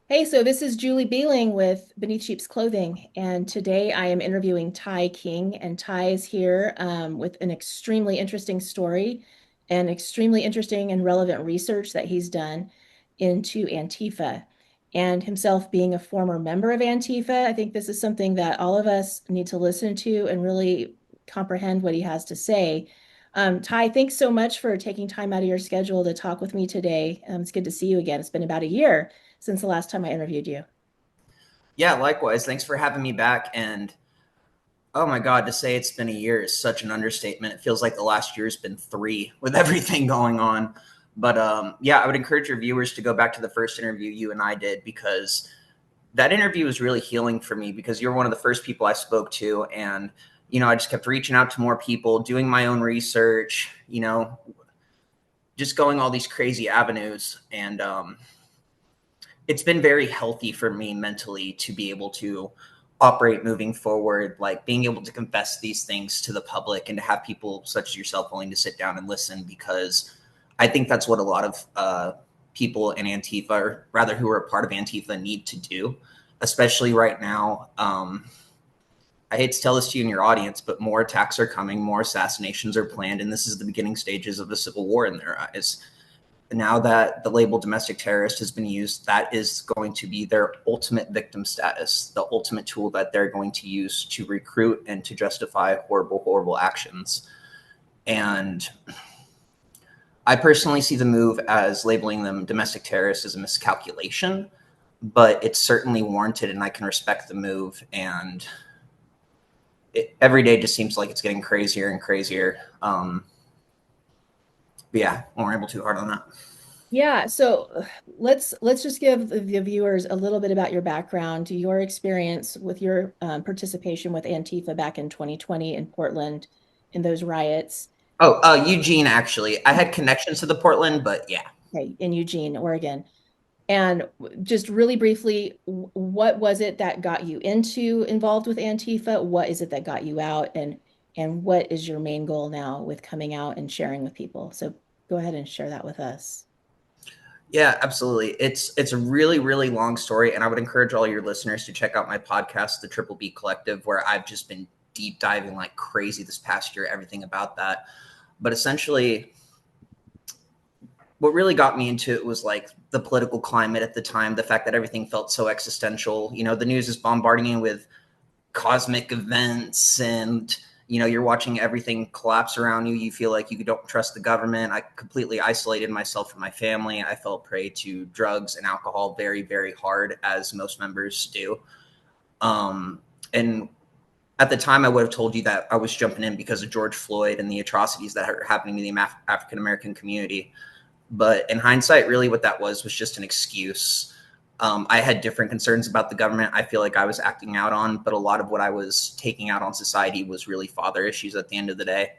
Hey, so this is Julie Beeling with Beneath Sheep's Clothing, and today I am interviewing TyKing, and Ty is here with an extremely interesting story and extremely interesting and relevant research that he's done into Antifa. And himself being a former member of Antifa, I think this is something that all of us need to listen to and really comprehend what he has to say. Ty, thanks so much for taking time out of your schedule to talk with me today. It's good to see you again. It's been about a year since the last time I interviewed you. Yeah, likewise. Thanks for having me back. And oh my God, to say it's been a year is such an understatement. It feels like the last year's been three with everything going on. But yeah, I would encourage your viewers to go back to the first interview you and I did because that interview was really healing for me because you're one of the first people I spoke to. And, I just kept reaching out to more people, doing my own research, just going all these crazy avenues. And it's been very healthy for me mentally to be able to operate moving forward, like being able to confess these things to the public and to have people such as yourself willing to sit down and listen, because I think that's what a lot of people in Antifa, or rather who are a part of Antifa, need to do, especially right now. I hate to tell this to you in your audience, but more attacks are coming, more assassinations are planned, and this is the beginning stages of a civil war in their eyes. Now that the label domestic terrorist has been used, that is going to be their ultimate victim status, the ultimate tool that they're going to use to recruit and to justify horrible, horrible actions. And I personally see the move as labeling them domestic terrorists as a miscalculation, but it's certainly warranted, and I can respect the move. And every day just seems like it's getting crazier and crazier. But yeah, I won't ramble too hard on that. Yeah, so let's just give the viewers a little bit about your background, your experience with your participation with Antifa back in 2020 in Portland in those riots. Oh, Eugene, actually. I had connections to the Portland, but yeah. Okay, in Eugene, Oregon. And just really briefly, what was it that got you into involved with Antifa? What is it that got you out? And what is your main goal now with coming out and sharing with people? So go ahead and share that with us. Yeah, absolutely. It's a really, really long story, and I would encourage all your listeners to check out my podcast, The Triple B Collective, where I've just been deep diving like crazy this past year, everything about that. But essentially, what really got me into it was like the political climate at the time, the fact that everything felt so existential. The news is bombarding you with cosmic events, and you're watching everything collapse around you. You feel like you don't trust the government. I completely isolated myself from my family. I fell prey to drugs and alcohol very, very hard, as most members do. And at the time, I would have told you that I was jumping in because of George Floyd and the atrocities that are happening to the African American community. But in hindsight, really what that was just an excuse. I had different concerns about the government. I feel like I was acting out on, but a lot of what I was taking out on society was really father issues at the end of the day.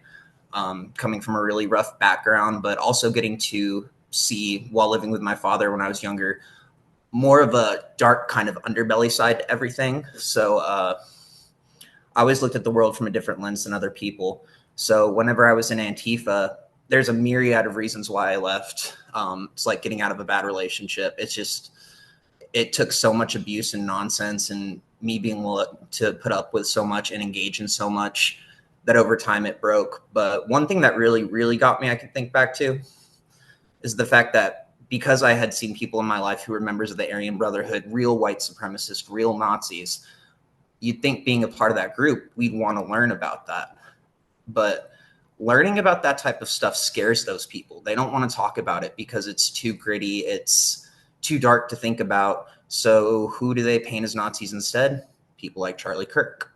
Coming from a really rough background, but also getting to see, while living with my father when I was younger, more of a dark kind of underbelly side to everything. So I always looked at the world from a different lens than other people. So whenever I was in Antifa, there's a myriad of reasons why I left. It's like getting out of a bad relationship. It took so much abuse and nonsense, and me being willing to put up with so much and engage in so much, that over time it broke. But one thing that really, really got me, I can think back to, is the fact that because I had seen people in my life who were members of the Aryan Brotherhood, real white supremacists, real Nazis, you'd think being a part of that group, we'd want to learn about that. But learning about that type of stuff scares those people. They don't want to talk about it because it's too gritty. It's too dark to think about. So who do they paint as Nazis instead? People like Charlie Kirk.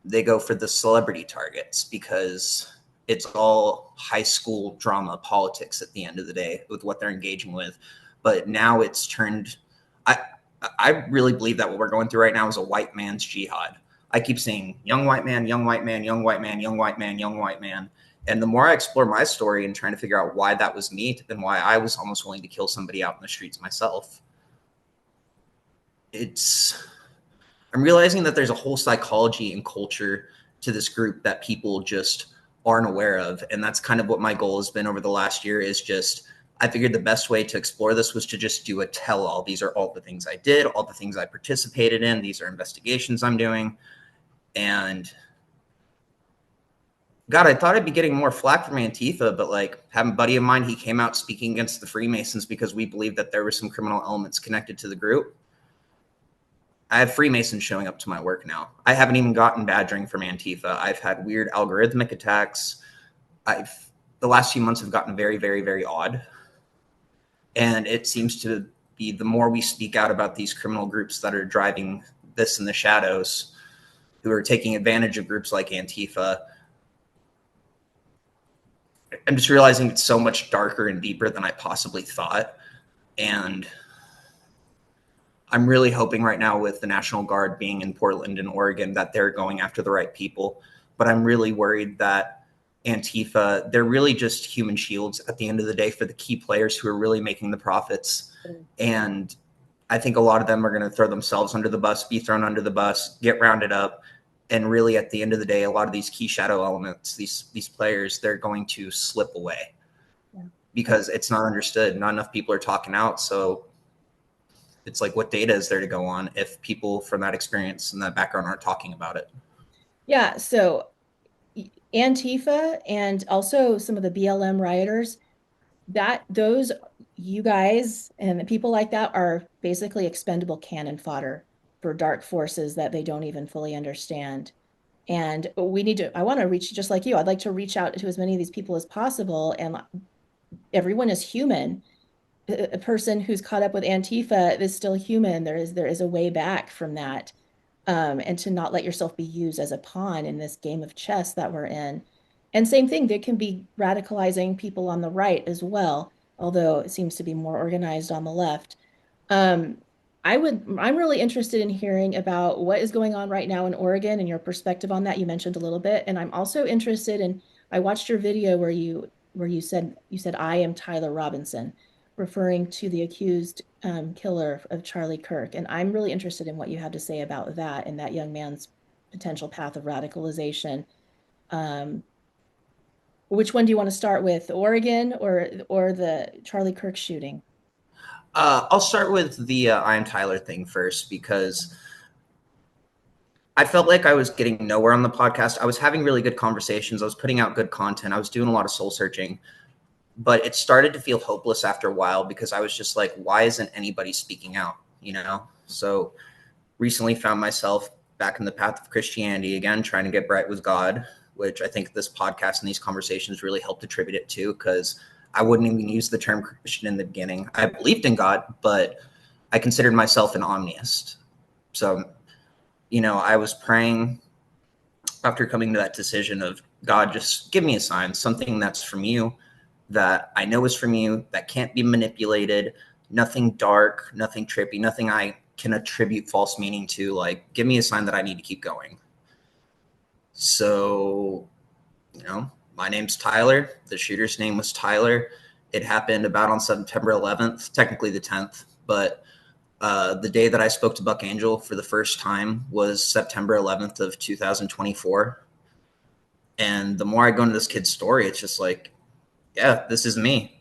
They go for the celebrity targets because it's all high school drama politics at the end of the day with what they're engaging with. But now it's turned, I, I really believe that what we're going through right now is a white man's jihad. I keep saying young white man, young white man, young white man, young white man, young white man. And the more I explore my story and trying to figure out why that was me, and why I was almost willing to kill somebody out in the streets myself, it's I'm realizing that there's a whole psychology and culture to this group that people just aren't aware of. And that's kind of what my goal has been over the last year, is just I figured the best way to explore this was to just do a tell-all. These are all the things I did, all the things I participated in. These are investigations I'm doing. And God, I thought I'd be getting more flack from Antifa, but like having a buddy of mine, he came out speaking against the Freemasons because we believed that there were some criminal elements connected to the group. I have Freemasons showing up to my work now. I haven't even gotten badgering from Antifa. I've had weird algorithmic attacks. The last few months have gotten very, very, very odd. And it seems to be the more we speak out about these criminal groups that are driving this in the shadows, who are taking advantage of groups like Antifa, I'm just realizing it's so much darker and deeper than I possibly thought. And I'm really hoping right now with the National Guard being in Portland and Oregon that they're going after the right people. But I'm really worried that Antifa, they're really just human shields at the end of the day for the key players who are really making the profits. And I think a lot of them are going to throw themselves under the bus, be thrown under the bus, get rounded up. And really, at the end of the day, a lot of these key shadow elements, these players, they're going to slip away because it's not understood. Not enough people are talking out. So it's like, what data is there to go on if people from that experience and that background aren't talking about it? Yeah, so Antifa and also some of the BLM rioters, those you guys and the people like that are basically expendable cannon fodder for dark forces that they don't even fully understand. And I want to reach, just like you, I'd like to reach out to as many of these people as possible. And everyone is human. A person who's caught up with Antifa is still human. There is a way back from that. And to not let yourself be used as a pawn in this game of chess that we're in. And same thing, there can be radicalizing people on the right as well, although it seems to be more organized on the left. Um, I'm really interested in hearing about what is going on right now in Oregon and your perspective on that. You mentioned a little bit, and I'm also interested in, I watched your video where you said I am Tyler Robinson, referring to the accused killer of Charlie Kirk. And I'm really interested in what you have to say about that and that young man's potential path of radicalization. Um, which one do you want to start with, Oregon or the Charlie Kirk shooting? I'll start with the I am Tyler thing first because I felt like I was getting nowhere on the podcast. I was having really good conversations. I was putting out good content. I was doing a lot of soul searching, but it started to feel hopeless after a while because I was just like, why isn't anybody speaking out? You know? So recently found myself back in the path of Christianity again, trying to get right with God, which I think this podcast and these conversations really helped attribute it to, because I wouldn't even use the term Christian in the beginning. I believed in God, but I considered myself an omniist. So, you know, I was praying after coming to that decision of, God, just give me a sign, something that's from you, that I know is from you, that can't be manipulated, nothing dark, nothing trippy, nothing I can attribute false meaning to. Like, give me a sign that I need to keep going. So, you know, my name's Tyler. The shooter's name was Tyler. It happened about on September 11th, technically the 10th, but the day that I spoke to Buck Angel for the first time was September 11th of 2024. And the more I go into this kid's story, it's just like, yeah, this is me.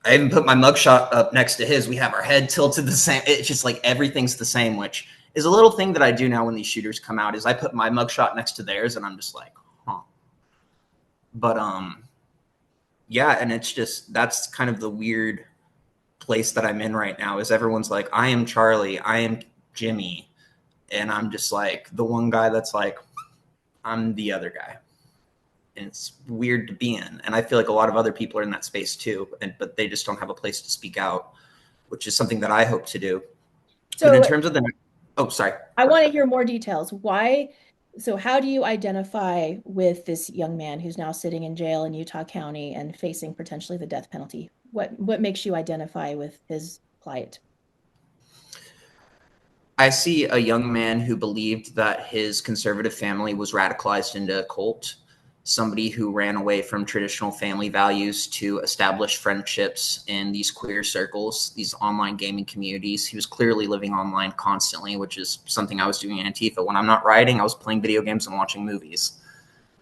I even put my mugshot up next to his. We have our head tilted the same. It's just like everything's the same, which is a little thing that I do now when these shooters come out is I put my mugshot next to theirs and I'm just like, huh. But yeah, and it's just, that's kind of the weird place that I'm in right now is everyone's like, I am Charlie, I am Jimmy. And I'm just like the one guy that's like, I'm the other guy. And it's weird to be in. And I feel like a lot of other people are in that space too, but they just don't have a place to speak out, which is something that I hope to do. But in So terms of the, oh, sorry. I want to hear more details. So how do you identify with this young man who's now sitting in jail in Utah County and facing potentially the death penalty? What makes you identify with his plight? I see a young man who believed that his conservative family was radicalized into a cult, somebody who ran away from traditional family values to establish friendships in these queer circles, these online gaming communities. He was clearly living online constantly, which is something I was doing in Antifa. When I'm not writing, I was playing video games and watching movies.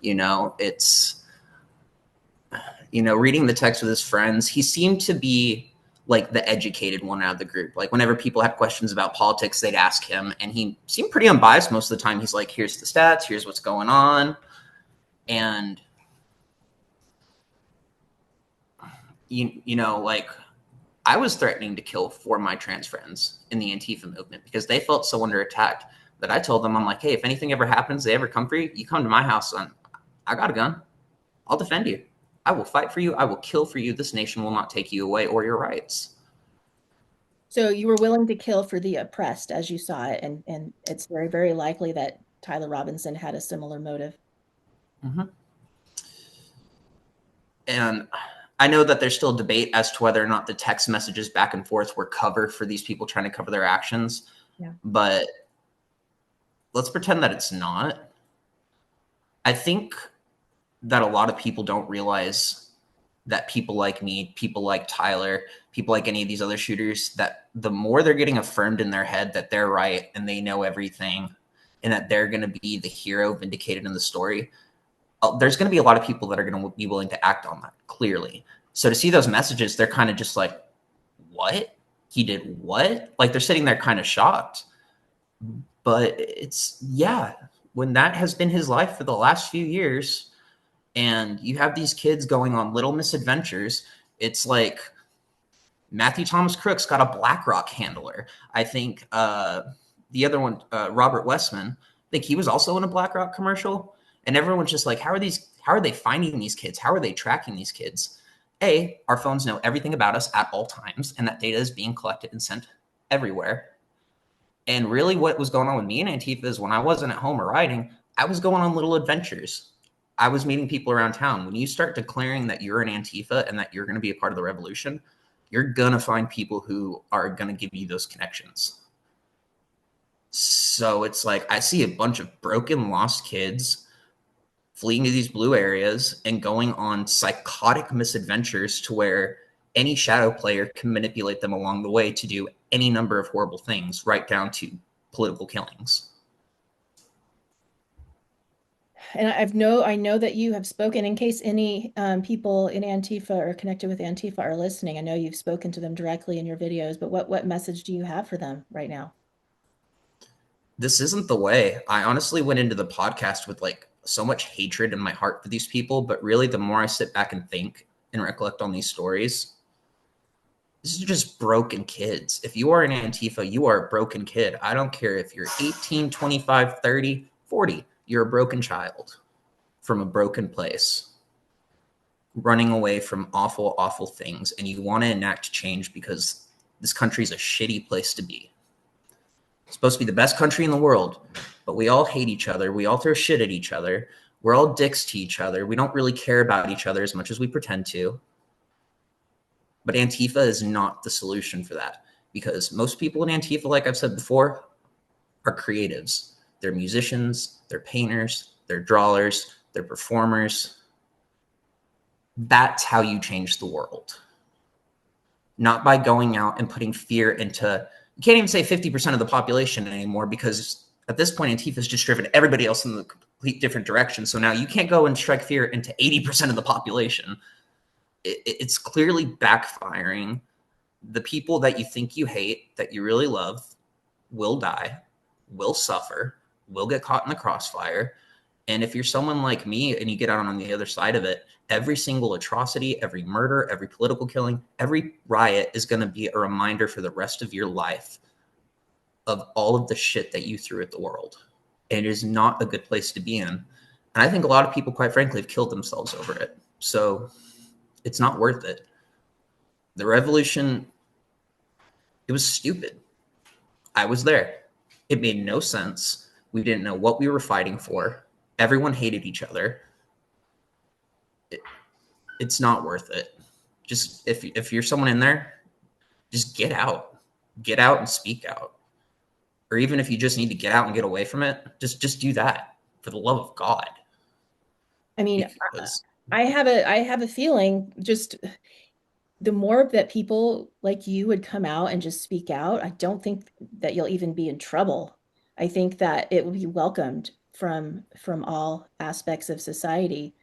You know, Reading the text with his friends, he seemed to be like the educated one out of the group. Like whenever people had questions about politics, they'd ask him, and he seemed pretty unbiased most of the time. He's like, here's the stats, here's what's going on. And like I was threatening to kill 4 of my trans friends in the Antifa movement because they felt so under attack that I told them, I'm like, hey, if anything ever happens, they ever come for you, you come to my house, and I got a gun. I'll defend you. I will fight for you. I will kill for you. This nation will not take you away or your rights. So you were willing to kill for the oppressed as you saw it, and it's very, very likely that Tyler Robinson had a similar motive. Mm-hmm. And I know that there's still debate as to whether or not the text messages back and forth were cover for these people trying to cover their actions. Yeah. But let's pretend that it's not. I think that a lot of people don't realize that people like me, people like Tyler, people like any of these other shooters, that the more they're getting affirmed in their head that they're right and they know everything and that they're going to be the hero vindicated in the story, there's going to be a lot of people that are going to be willing to act on that, clearly. So to see those messages, they're kind of just like, what? He did what? Like they're sitting there kind of shocked. But it's, yeah, when that has been his life for the last few years, and you have these kids going on little misadventures, it's like Matthew Thomas Crook's got a BlackRock handler. I think the other one, Robert Westman, I think he was also in a BlackRock commercial. And everyone's just like, how are they finding these kids? How are they tracking these kids? Our phones know everything about us at all times, and that data is being collected and sent everywhere. And really what was going on with me and Antifa is when I wasn't at home or riding, I was going on little adventures. I was meeting people around town. When you start declaring that you're an Antifa and that you're going to be a part of the revolution, you're going to find people who are going to give you those connections. So it's like I see a bunch of broken, lost kids fleeing to these blue areas and going on psychotic misadventures to where any shadow player can manipulate them along the way to do any number of horrible things, right down to political killings. And I know that you have spoken, in case any people in Antifa or connected with Antifa are listening. I know you've spoken to them directly in your videos, but what message do you have for them right now? This isn't the way. I honestly went into the podcast with like so much hatred in my heart for these people, but really the more I sit back and think and recollect on these stories, these are just broken kids. If you are an Antifa, you are a broken kid. I don't care if you're 18, 25, 30, 40. You're a broken child from a broken place, running away from awful, awful things. And you want to enact change because this country's a shitty place to be. It's supposed to be the best country in the world, but we all hate each other. We all throw shit at each other. We're all dicks to each other. We don't really care about each other as much as we pretend to. But Antifa is not the solution for that, because most people in Antifa, like I've said before, are creatives. They're musicians, they're painters, they're drawers, they're performers. That's how you change the world. Not by going out and putting fear into, you can't even say 50% of the population anymore, because at this point, Antifa's just driven everybody else in the complete different direction. So now you can't go and strike fear into 80% of the population. It's clearly backfiring. The people that you think you hate, that you really love, will die, will suffer, will get caught in the crossfire. And if you're someone like me and you get out on the other side of it, every single atrocity, every murder, every political killing, every riot is going to be a reminder for the rest of your life of all of the shit that you threw at the world. And it is not a good place to be in. And I think a lot of people, quite frankly, have killed themselves over it. So it's not worth it. The revolution, it was stupid. I was there. It made no sense. We didn't know what we were fighting for. Everyone hated each other. It's not worth it. Just if you're someone in there, just get out and speak out. Or even if you just need to get out and get away from it, just do that, for the love of God. I mean, Because I have a feeling just the more that people like you would come out and just speak out, I don't think that you'll even be in trouble. I think that it will be welcomed from all aspects of society.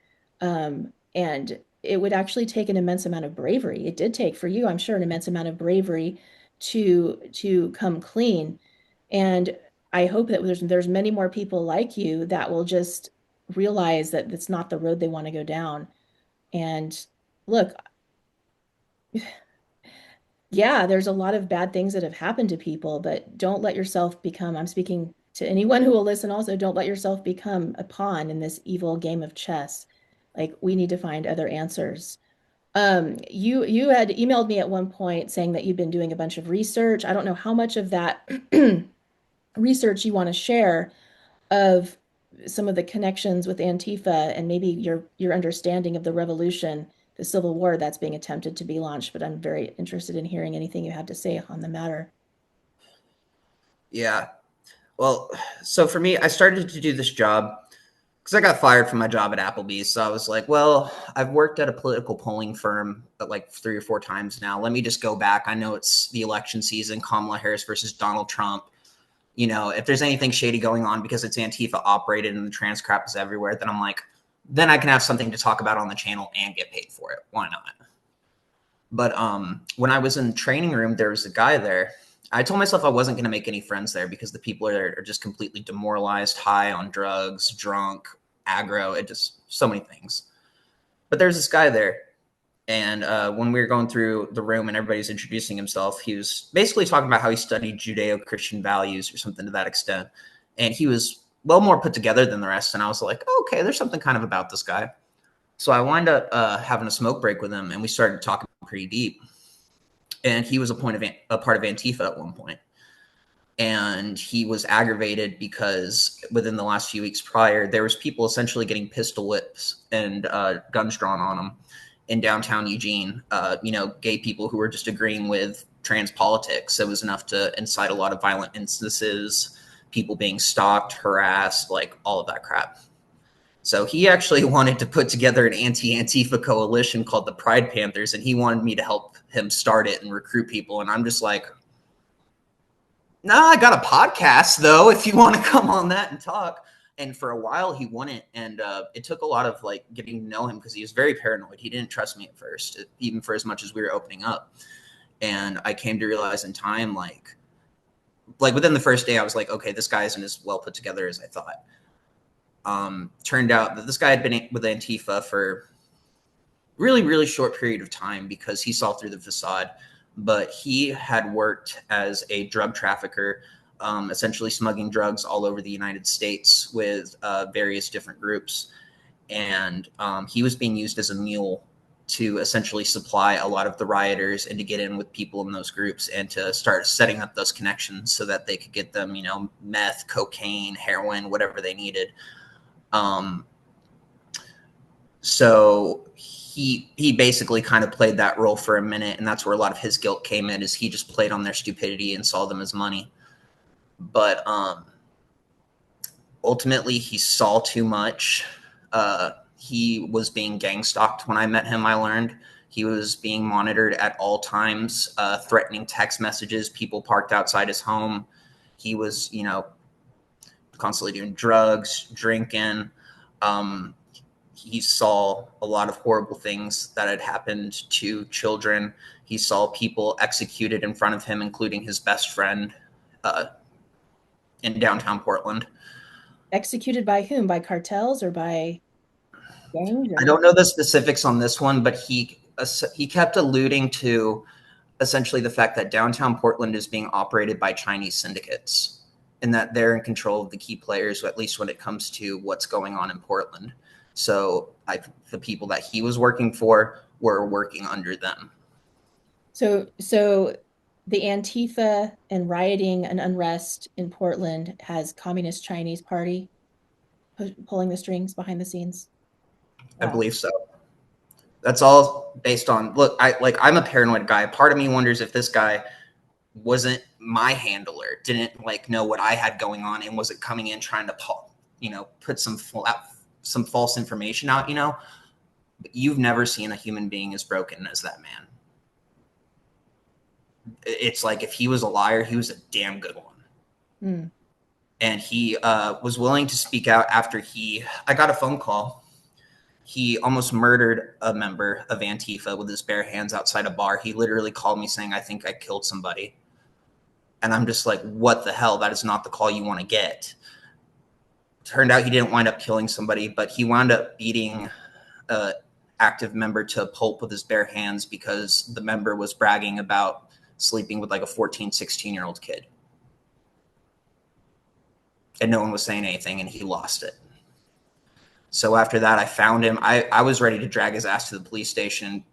And it would actually take an immense amount of bravery. It did take for you, I'm sure, an immense amount of bravery to come clean. And I hope that there's many more people like you that will just realize that it's not the road they want to go down. And look, yeah, there's a lot of bad things that have happened to people, but don't let yourself become, I'm speaking to anyone who will listen also, don't let yourself become a pawn in this evil game of chess. Like we need to find other answers. You had emailed me at one point saying that you've been doing a bunch of research. I don't know how much of that research you want to share of some of the connections with Antifa and maybe your understanding of the revolution, the civil war that's being attempted to be launched, but I'm very interested in hearing anything you have to say on the matter. Yeah. Well, so for me, I started to do this job because I got fired from my job at Applebee's. So I was like, well, I've worked at a political polling firm like 3 or 4 times now. Let me just go back. I know it's the election season, Kamala Harris versus Donald Trump. You know, if there's anything shady going on because it's Antifa operated and the trans crap is everywhere, then I'm like, then I can have something to talk about on the channel and get paid for it. Why not? But when I was in the training room, there was a guy there. I told myself I wasn't going to make any friends there because the people there are just completely demoralized, high on drugs, drunk, aggro. It just so many things. But there's this guy there, and when we were going through the room and everybody's introducing himself, he was basically talking about how he studied Judeo-Christian values or something to that extent. And he was well more put together than the rest. And I was like, oh, okay, there's something kind of about this guy. So I wound up having a smoke break with him, and we started talking pretty deep. And he was a part of Antifa at one point. And he was aggravated because within the last few weeks prior, there was people essentially getting pistol whips and guns drawn on them in downtown Eugene. Gay people who were just agreeing with trans politics. It was enough to incite a lot of violent instances, people being stalked, harassed, like all of that crap. So he actually wanted to put together an anti-Antifa coalition called the Pride Panthers, and he wanted me to help him start it and recruit people. And I'm just like, nah, I got a podcast, though, if you want to come on that and talk. And for a while, he wouldn't. And it took a lot of like getting to know him because he was very paranoid. He didn't trust me at first, even for as much as we were opening up. And I came to realize in time, like within the first day, I was like, okay, this guy isn't as well put together as I thought. Turned out that this guy had been with Antifa for really, really short period of time because he saw through the facade, but he had worked as a drug trafficker, essentially smuggling drugs all over the United States with various different groups. And he was being used as a mule to essentially supply a lot of the rioters and to get in with people in those groups and to start setting up those connections so that they could get them, meth, cocaine, heroin, whatever they needed. So he basically kind of played that role for a minute, and that's where a lot of his guilt came in, is he just played on their stupidity and saw them as money. But ultimately, he saw too much. He was being gang stalked when I met him, I learned. He was being monitored at all times, threatening text messages, people parked outside his home. He was, constantly doing drugs, drinking. He saw a lot of horrible things that had happened to children. He saw people executed in front of him, including his best friend in downtown Portland. Executed by whom? By cartels or by gangs? I Or don't know the specifics on this one, but he kept alluding to essentially the fact that downtown Portland is being operated by Chinese syndicates and that they're in control of the key players, at least when it comes to what's going on in Portland. So the people that he was working for were working under them. so the Antifa and rioting and unrest in Portland has Communist Chinese Party pulling the strings behind the scenes. I Wow. believe so. That's all based on, look, I'm a paranoid guy. Part of me wonders if this guy wasn't my handler, didn't know what I had going on, and wasn't coming in trying to put some false information out. But you've never seen a human being as broken as that man. It's like if he was a liar, he was a damn good one. Mm. And he was willing to speak out after I got a phone call he almost murdered a member of Antifa with his bare hands outside a bar. He literally called me saying, I think I killed somebody. And I'm just like, what the hell? That is not the call you want to get. Turned out he didn't wind up killing somebody, but he wound up beating an active member to a pulp with his bare hands because the member was bragging about sleeping with like a 14, 16-year-old kid. And no one was saying anything, and he lost it. So after that, I found him. I was ready to drag his ass to the police station,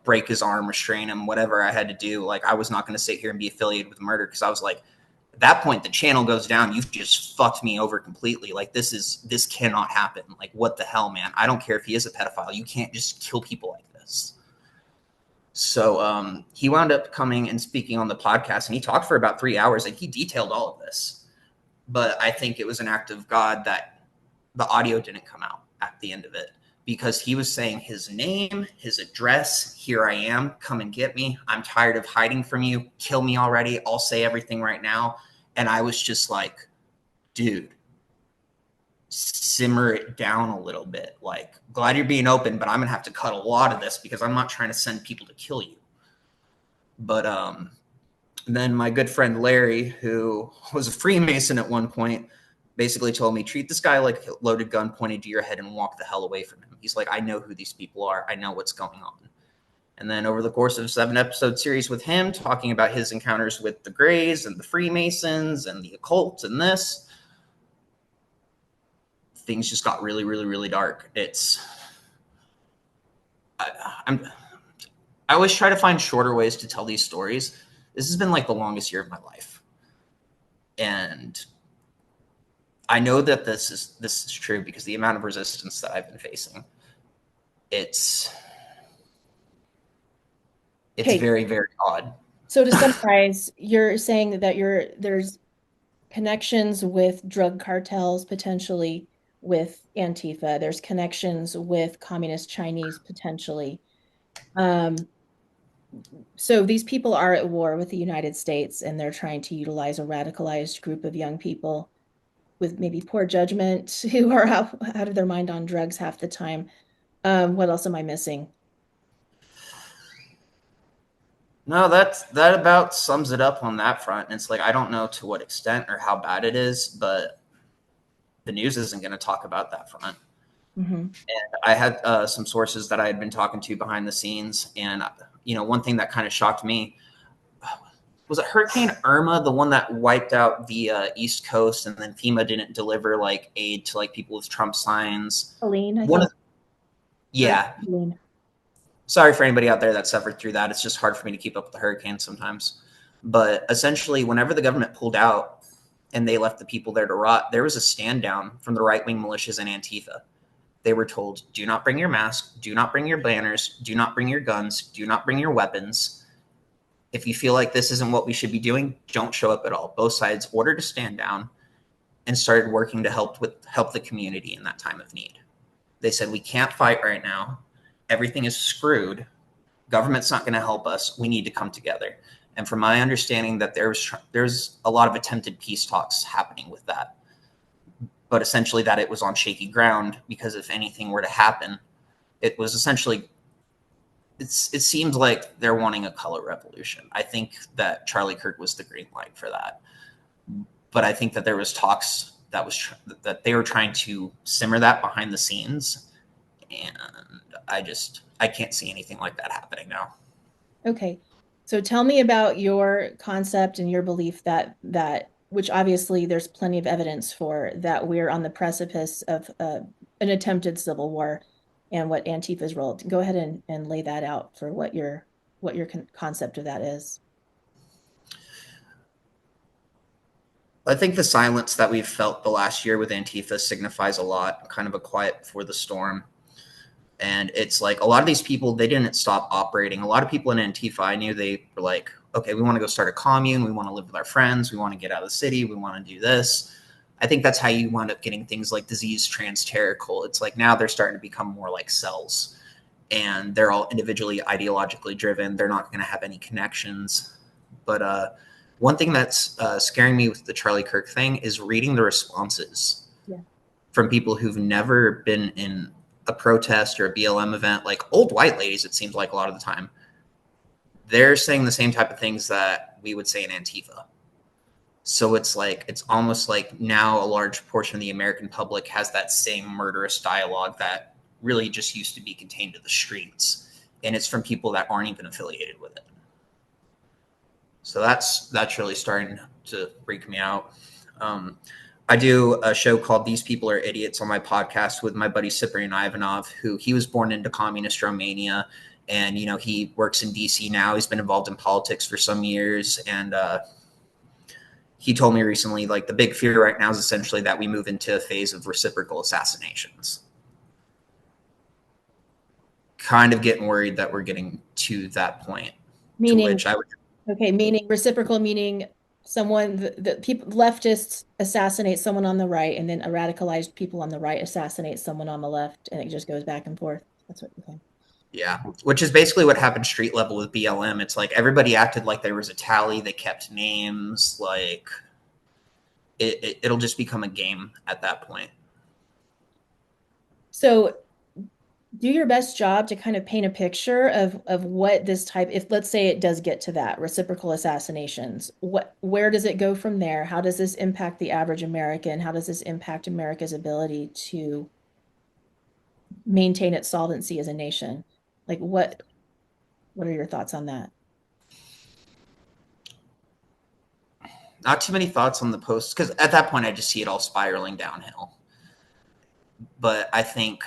break his arm, restrain him, whatever I had to do. Like, I was not going to sit here and be affiliated with murder, because I was like, at that point, the channel goes down. You've just fucked me over completely. Like, this cannot happen. Like, what the hell, man? I don't care if he is a pedophile. You can't just kill people like this. So he wound up coming and speaking on the podcast, and he talked for about 3 hours, and he detailed all of this. But I think it was an act of God that the audio didn't come out at the end of it, because he was saying his name, his address, here I am, come and get me. I'm tired of hiding from you. Kill me already. I'll say everything right now. And I was just like, dude, simmer it down a little bit. Like, glad you're being open, but I'm going to have to cut a lot of this because I'm not trying to send people to kill you. But then my good friend Larry, who was a Freemason at one point, basically told me, treat this guy like a loaded gun pointed to your head and walk the hell away from him. He's like, I know who these people are. I know what's going on. And then over the course of a 7-episode series with him, talking about his encounters with the Greys and the Freemasons and the occult and this, things just got really, really, really dark. I always try to find shorter ways to tell these stories. This has been like the longest year of my life. And I know that this is true because the amount of resistance that I've been facing, it's very, very odd. So to summarize, you're saying that there's connections with drug cartels, potentially with Antifa. There's connections with communist Chinese, potentially. So these people are at war with the United States, and they're trying to utilize a radicalized group of young people with maybe poor judgment who are out of their mind on drugs half the time. What else am I missing? No, that about sums it up on that front. And it's like, I don't know to what extent or how bad it is, but the news isn't going to talk about that front. Mm-hmm. And I had some sources that I had been talking to behind the scenes. And, one thing that kind of shocked me, was it Hurricane Irma, the one that wiped out the East Coast, and then FEMA didn't deliver like aid to like people with Trump signs? Helene, I think. Yeah. Helene. Sorry for anybody out there that suffered through that. It's just hard for me to keep up with the hurricanes sometimes. But essentially, whenever the government pulled out and they left the people there to rot, there was a stand down from the right-wing militias and Antifa. They were told, do not bring your mask, do not bring your banners, do not bring your guns, do not bring your weapons. If you feel like this isn't what we should be doing, don't show up at all. Both sides ordered to stand down and started working to help the community in that time of need. They said, we can't fight right now. Everything is screwed. Government's not going to help us. We need to come together. And from my understanding, that there's a lot of attempted peace talks happening with that, but essentially that it was on shaky ground, because if anything were to happen, it was essentially, it seems like they're wanting a color revolution. I think that Charlie Kirk was the green light for that, but I think that there was talks that they were trying to simmer that behind the scenes, and I can't see anything like that happening now. Okay. So tell me about your concept and your belief that which obviously there's plenty of evidence for, that we're on the precipice of an attempted civil war, and what Antifa's role. Go ahead and lay that out for what your concept of that is. I think the silence that we've felt the last year with Antifa signifies a lot, kind of a quiet before the storm. And it's like, a lot of these people, they didn't stop operating. A lot of people in Antifa, I knew they were like, okay, we want to go start a commune. We want to live with our friends. We want to get out of the city. We want to do this. I think that's how you wind up getting things like disease, trans, terror, cult. It's like, now they're starting to become more like cells, and they're all individually ideologically driven. They're not going to have any connections. But one thing that's scaring me with the Charlie Kirk thing is reading the responses from people who've never been in a protest or a BLM event, like old white ladies, it seems like a lot of the time, they're saying the same type of things that we would say in Antifa. So it's like, it's almost like now a large portion of the American public has that same murderous dialogue that really just used to be contained to the streets. And it's from people that aren't even affiliated with it. So that's really starting to freak me out. I do a show called These People Are Idiots on my podcast with my buddy Cyprian Ivanov, who he was born into communist Romania. And, you know, he works in DC now. He's been involved in politics for some years. And he told me recently, like, the big fear right now is essentially that we move into a phase of reciprocal assassinations. Kind of getting worried that we're getting to that point, to Meaning, which I would. okay, meaning reciprocal, meaning someone, the people, leftists assassinate someone on the right, and then a radicalized people on the right assassinate someone on the left, and it just goes back and forth. That's what you're saying. Yeah, which is basically what happened street level with BLM. It's like everybody acted like there was a tally. They kept names. Like it'll just become a game at that point. So do your best job to kind of paint a picture of what this type, if let's say it does get to that, reciprocal assassinations, where does it go from there? How does this impact the average American? How does this impact America's ability to maintain its solvency as a nation? Like what are your thoughts on that? Not too many thoughts on the post, because at that point I just see it all spiraling downhill. But I think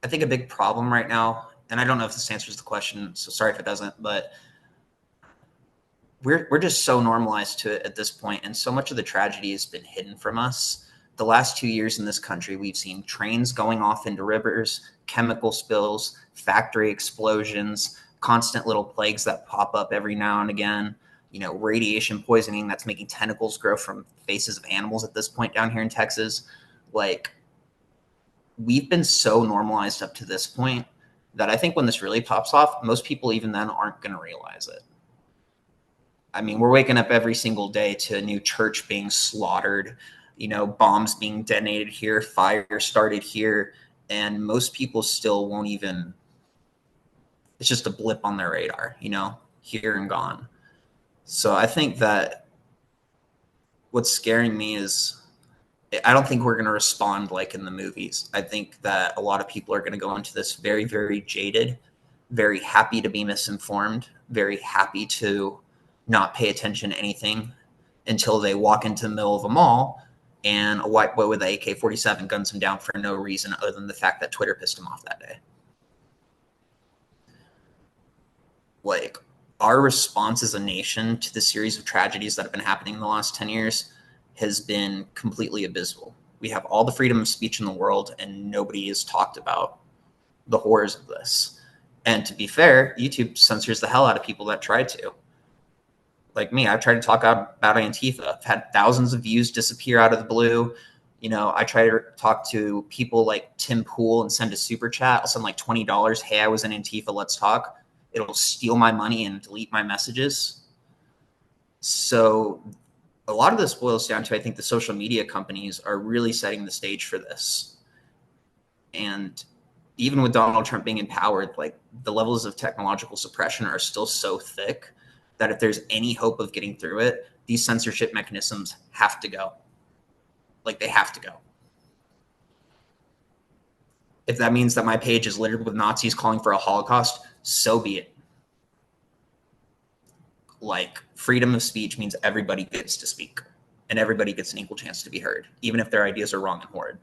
a big problem right now, and I don't know if this answers the question, so sorry if it doesn't, but we're just so normalized to it at this point, and so much of the tragedy has been hidden from us. The last 2 years in this country, we've seen trains going off into rivers, chemical spills, factory explosions, constant little plagues that pop up every now and again. You know, radiation poisoning that's making tentacles grow from faces of animals at this point down here in Texas. Like, we've been so normalized up to this point that I think when this really pops off, most people even then aren't going to realize it. I mean, we're waking up every single day to a new church being slaughtered, you know, bombs being detonated here, fire started here, and most people still won't even, it's just a blip on their radar, you know, here and gone. So I think that what's scaring me is I don't think we're going to respond like in the movies. I think that a lot of people are going to go into this very, very jaded, very happy to be misinformed, very happy to not pay attention to anything until they walk into the middle of a mall and a white boy with an AK-47 guns him down for no reason other than the fact that Twitter pissed him off that day. Like, our response as a nation to the series of tragedies that have been happening in the last 10 years has been completely abysmal. We have all the freedom of speech in the world, and nobody has talked about the horrors of this. And to be fair, YouTube censors the hell out of people that try to. Like me, I've tried to talk about Antifa. I've had thousands of views disappear out of the blue. You know, I try to talk to people like Tim Pool and send a super chat. I'll send like $20. Hey, I was in Antifa. Let's talk. It'll steal my money and delete my messages. So a lot of this boils down to, I think, the social media companies are really setting the stage for this. And even with Donald Trump being empowered, like, the levels of technological suppression are still so thick that if there's any hope of getting through it, these censorship mechanisms have to go. Like, they have to go. If that means that my page is littered with Nazis calling for a Holocaust, so be it. Like, freedom of speech means everybody gets to speak and everybody gets an equal chance to be heard, even if their ideas are wrong and horrid.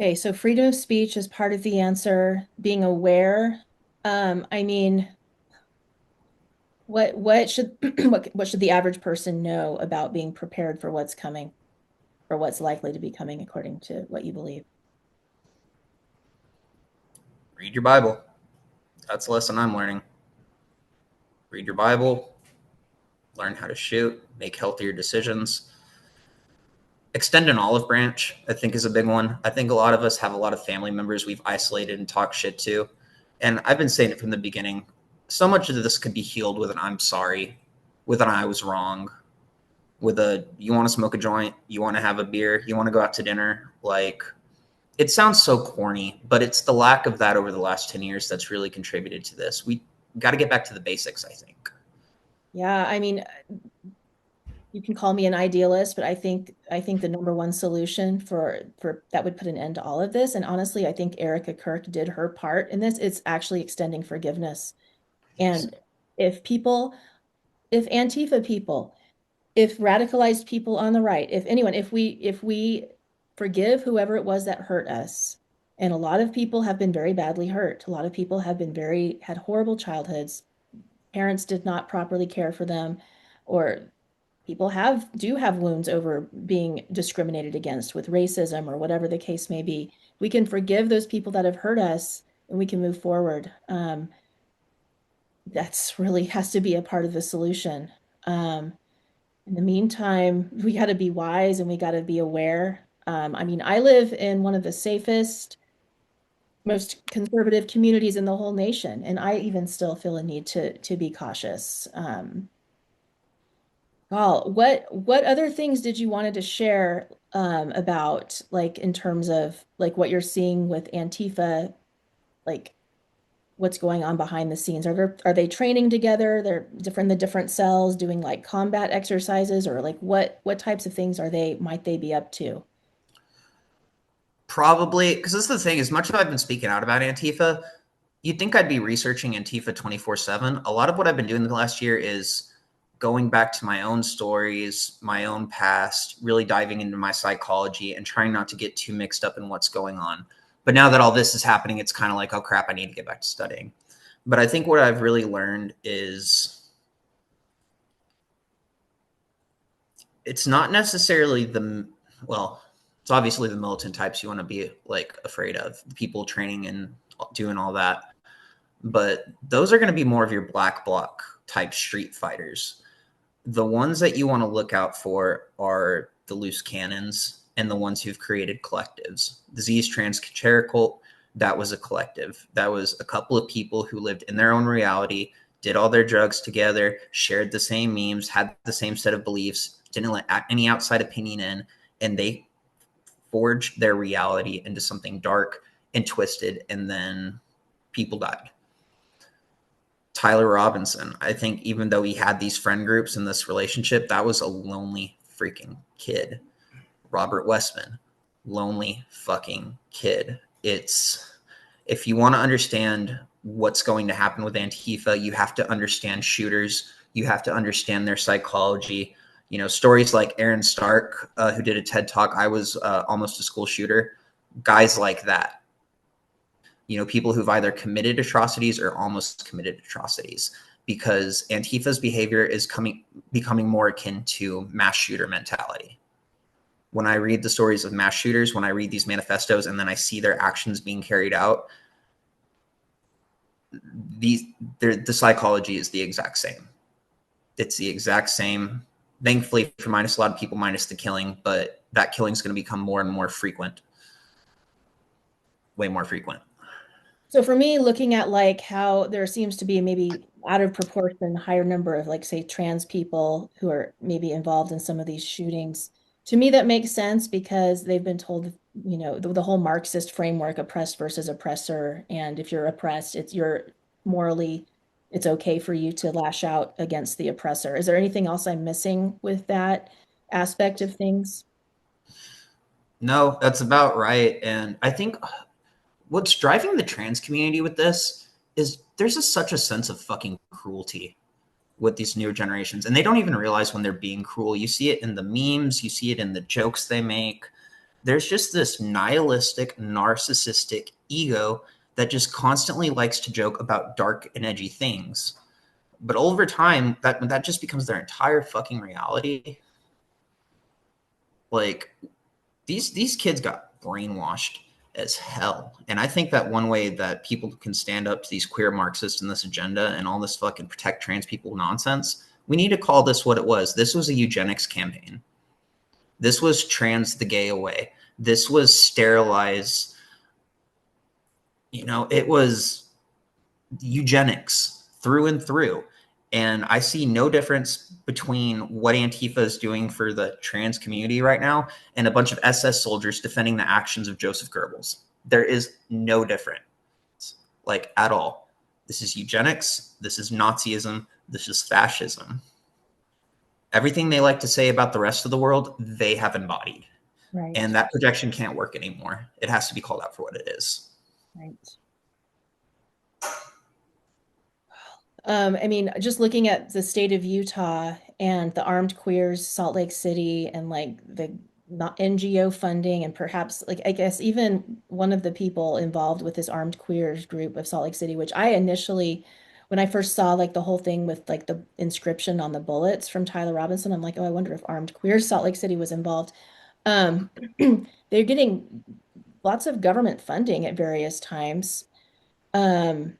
Okay, so freedom of speech is part of the answer. Being aware. I mean, what should what should the average person know about being prepared for what's coming, or what's likely to be coming, according to what you believe? Read your Bible. That's the lesson I'm learning. Read your Bible, learn how to shoot, make healthier decisions. Extend an olive branch, I think, is a big one. I think a lot of us have a lot of family members we've isolated and talked shit to. And I've been saying it from the beginning. So much of this could be healed with an I'm sorry, with an I was wrong, with a you want to smoke a joint, you want to have a beer, you want to go out to dinner. Like, it sounds so corny, but it's the lack of that over the last 10 years that's really contributed to this. We got to get back to the basics, I think. Yeah, I mean, you can call me an idealist, but I think the number one solution for that would put an end to all of this. And honestly, I think Erica Kirk did her part in this. It's actually extending forgiveness. And if people, if Antifa people, if radicalized people on the right, if anyone, if we forgive whoever it was that hurt us, and a lot of people have been very badly hurt. A lot of people have been had horrible childhoods. Parents did not properly care for them, or people do have wounds over being discriminated against with racism or whatever the case may be. We can forgive those people that have hurt us and we can move forward. That's really has to be a part of the solution. In the meantime, we got to be wise and we got to be aware. I mean, I live in one of the safest, most conservative communities in the whole nation, and I even still feel a need to be cautious. Well, what other things did you wanted to share about like in terms of like what you're seeing with Antifa, like what's going on behind the scenes? Are they training together? They're different the different cells doing like combat exercises or like what types of things might they be up to? Probably, because this is the thing, as much as I've been speaking out about Antifa, you'd think I'd be researching Antifa 24/7. A lot of what I've been doing the last year is going back to my own stories, my own past, really diving into my psychology and trying not to get too mixed up in what's going on. But now that all this is happening, it's kind of like, oh crap, I need to get back to studying. But I think what I've really learned is it's not necessarily well, it's obviously the militant types you want to be like afraid of, the people training and doing all that. But those are going to be more of your black bloc type street fighters. The ones that you want to look out for are the loose cannons and the ones who've created collectives. The Z's Trans Chair Cult, that was a collective. That was a couple of people who lived in their own reality, did all their drugs together, shared the same memes, had the same set of beliefs, didn't let any outside opinion in, and they forged their reality into something dark and twisted, and then people died. Tyler Robinson, I think even though he had these friend groups in this relationship, that was a lonely freaking kid. Robert Westman, lonely fucking kid. It's, if you want to understand what's going to happen with Antifa, you have to understand shooters. You have to understand their psychology. You know, stories like Aaron Stark, who did a TED talk, I was almost a school shooter. Guys like that. You know, people who've either committed atrocities or almost committed atrocities, because Antifa's behavior is becoming more akin to mass shooter mentality. When I read the stories of mass shooters, when I read these manifestos, and then I see their actions being carried out, the psychology is the exact same. It's the exact same. Thankfully, for minus a lot of people, minus the killing, but that killing is going to become more and more frequent, way more frequent. So for me, looking at like how there seems to be maybe out of proportion higher number of like say trans people who are maybe involved in some of these shootings, to me that makes sense because they've been told, the whole Marxist framework, oppressed versus oppressor, and if you're oppressed, you're morally it's okay for you to lash out against the oppressor. Is there anything else I'm missing with that aspect of things? No, that's about right. And I think what's driving the trans community with this is there's such a sense of fucking cruelty with these newer generations, and they don't even realize when they're being cruel. You see it in the memes, you see it in the jokes they make. There's just this nihilistic, narcissistic ego that just constantly likes to joke about dark and edgy things. But over time, that just becomes their entire fucking reality. Like these kids got brainwashed as hell. And I think that one way that people can stand up to these queer Marxists and this agenda and all this fucking protect trans people nonsense, we need to call this what it was. This was a eugenics campaign. This was trans the gay away. This was sterilize. You know, it was eugenics through and through. And I see no difference between what Antifa is doing for the trans community right now and a bunch of SS soldiers defending the actions of Joseph Goebbels. There is no difference, like at all. This is eugenics. This is Nazism. This is fascism. Everything they like to say about the rest of the world, they have embodied. Right, And that projection can't work anymore. It has to be called out for what it is. right. I mean, just looking at the state of Utah and the armed queers, Salt Lake City, and like the not NGO funding, and perhaps like I guess even one of the people involved with this armed queers group of Salt Lake City, which I initially, when I first saw like the whole thing with like the inscription on the bullets from Tyler Robinson, I'm like, oh, I wonder if armed queers Salt Lake City was involved. Um, they're getting lots of government funding at various times. Um,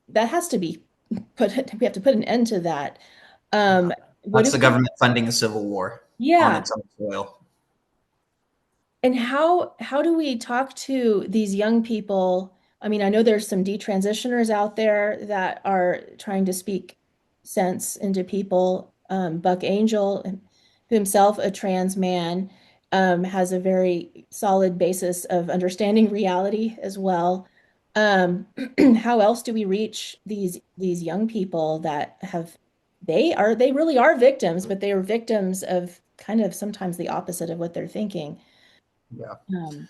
that has to be we have to put an end to that. What That's do the we, government funding a civil war on yeah. its own soil. And how do we talk to these young people? I mean, I know there's some detransitioners out there that are trying to speak sense into people. Buck Angel, himself a trans man, has a very solid basis of understanding reality as well. Um, how else do we reach these young people that have they really are victims, but they are victims of kind of sometimes the opposite of what they're thinking. Yeah. Um,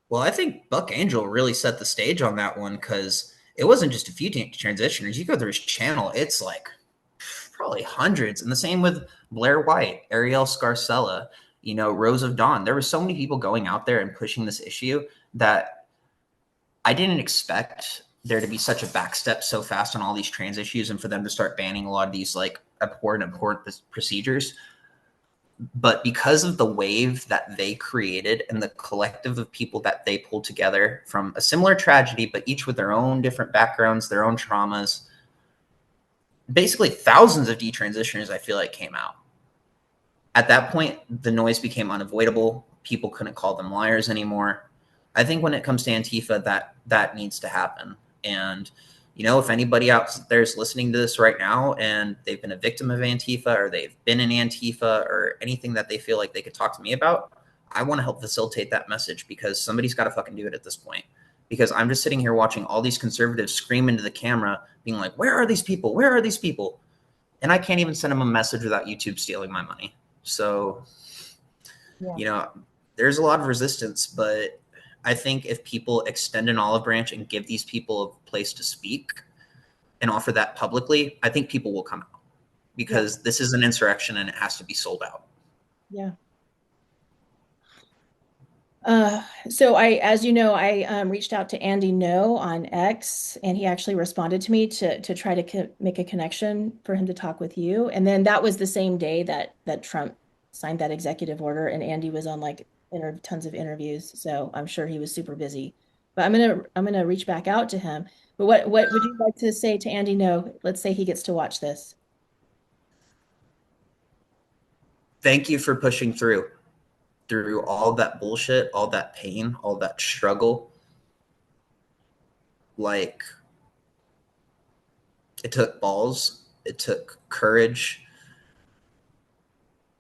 Well, I think Buck Angel really set the stage on that one because it wasn't just a few transitioners. You go through his channel, it's like probably hundreds. And the same with Blair White, Ariel Scarcella, Rose of Dawn. There were so many people going out there and pushing this issue that I didn't expect there to be such a backstep so fast on all these trans issues and for them to start banning a lot of these like abhorrent procedures. But because of the wave that they created and the collective of people that they pulled together from a similar tragedy, but each with their own different backgrounds, their own traumas, basically thousands of detransitioners, I feel like, came out. At that point, the noise became unavoidable. People couldn't call them liars anymore. I think when it comes to Antifa, that needs to happen. And if anybody out there is listening to this right now and they've been a victim of Antifa or they've been in Antifa or anything that they feel like they could talk to me about, I want to help facilitate that message because somebody's got to fucking do it at this point. Because I'm just sitting here watching all these conservatives scream into the camera, being like, "Where are these people? Where are these people?" And I can't even send them a message without YouTube stealing my money. So, yeah. you know, there's a lot of resistance, but I think if people extend an olive branch and give these people a place to speak and offer that publicly, I think people will come out Yeah. because this is an insurrection and it has to be sold out. Yeah. So as you know, I reached out to Andy Ngo on X, and he actually responded to me to try to make a connection for him to talk with you. And then that was the same day that Trump signed that executive order, and Andy was on like tons of interviews, so I'm sure he was super busy. But I'm gonna reach back out to him. But what would you like to say to Andy Ngo? Let's say he gets to watch this. Thank you for pushing through all that bullshit, all that pain, all that struggle. Like, it took balls, it took courage.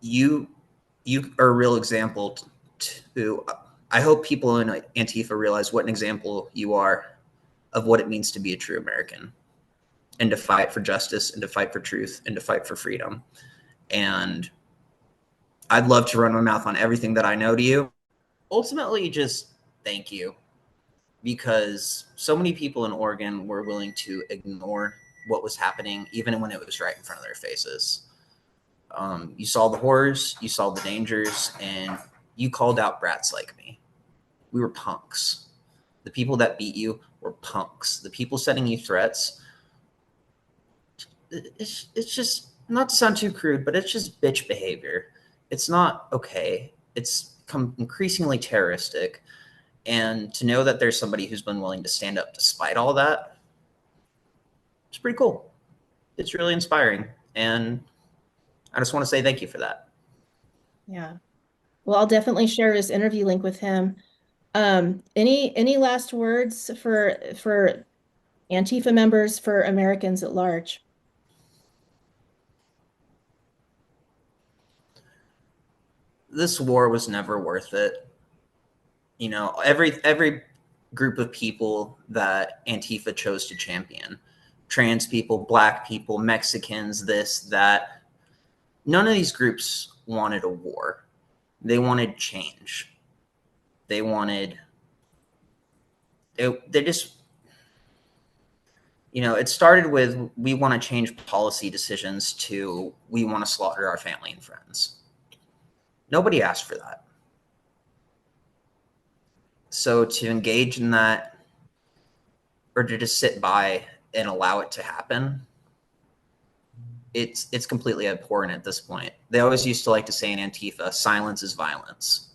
You you are a real example to I hope people in Antifa realize what an example you are of what it means to be a true American and to fight for justice and to fight for truth and to fight for freedom. And I'd love to run my mouth on everything that I know to you. Ultimately, just thank you because so many people in Oregon were willing to ignore what was happening, even when it was right in front of their faces. You saw the horrors, you saw the dangers, and you called out brats like me. We were punks. The people that beat you were punks. The people sending you threats, it's just not to sound too crude, but it's just bitch behavior. It's not okay. It's become increasingly terroristic. And to know that there's somebody who's been willing to stand up despite all that, it's pretty cool. It's really inspiring. And I just want to say thank you for that. Yeah. Well, I'll definitely share this interview link with him. Any last words for Antifa members, for Americans at large? this war was never worth it. You know, every group of people that Antifa chose to champion, trans people, black people, Mexicans, this, that, none of these groups wanted a war. They wanted change. They wanted, they just, you know, it started with we want to change policy decisions to we want to slaughter our family and friends. Nobody asked for that. So to engage in that or to just sit by and allow it to happen, it's completely abhorrent at this point. They always used to like to say in Antifa, silence is violence.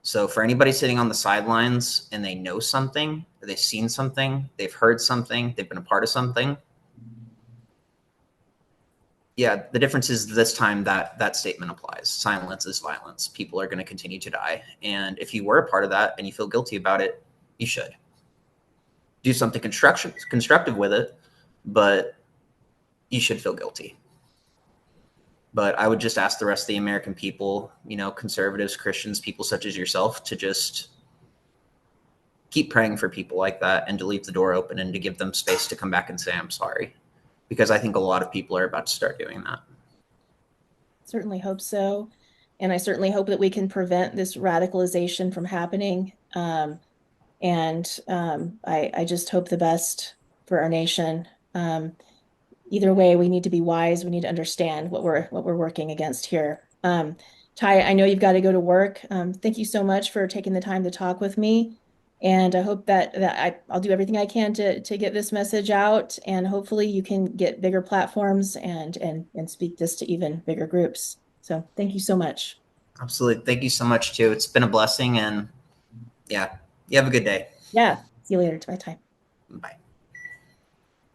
So for anybody sitting on the sidelines and they know something, or they've seen something, they've heard something, they've been a part of something, yeah, the difference is this time that statement applies. Silence is violence. People are going to continue to die. And if you were a part of that and you feel guilty about it, you should do something constructive with it, but you should feel guilty. But I would just ask the rest of the American people, you know, conservatives, Christians, people such as yourself, to just keep praying for people like that and to leave the door open and to give them space to come back and say, I'm sorry. Because I think a lot of people are about to start doing that. Certainly hope so. And I certainly hope that we can prevent this radicalization from happening. I just hope the best for our nation. Either way, we need to be wise. We need to understand what we're working against here. Ty, I know you've got to go to work. Thank you so much for taking the time to talk with me. And I hope that I'll do everything I can to get this message out. And hopefully you can get bigger platforms and speak this to even bigger groups. So thank you so much. Absolutely. Thank you so much, too. It's been a blessing. And yeah, you have a good day. Yeah. See you later. Bye, Ty. Bye.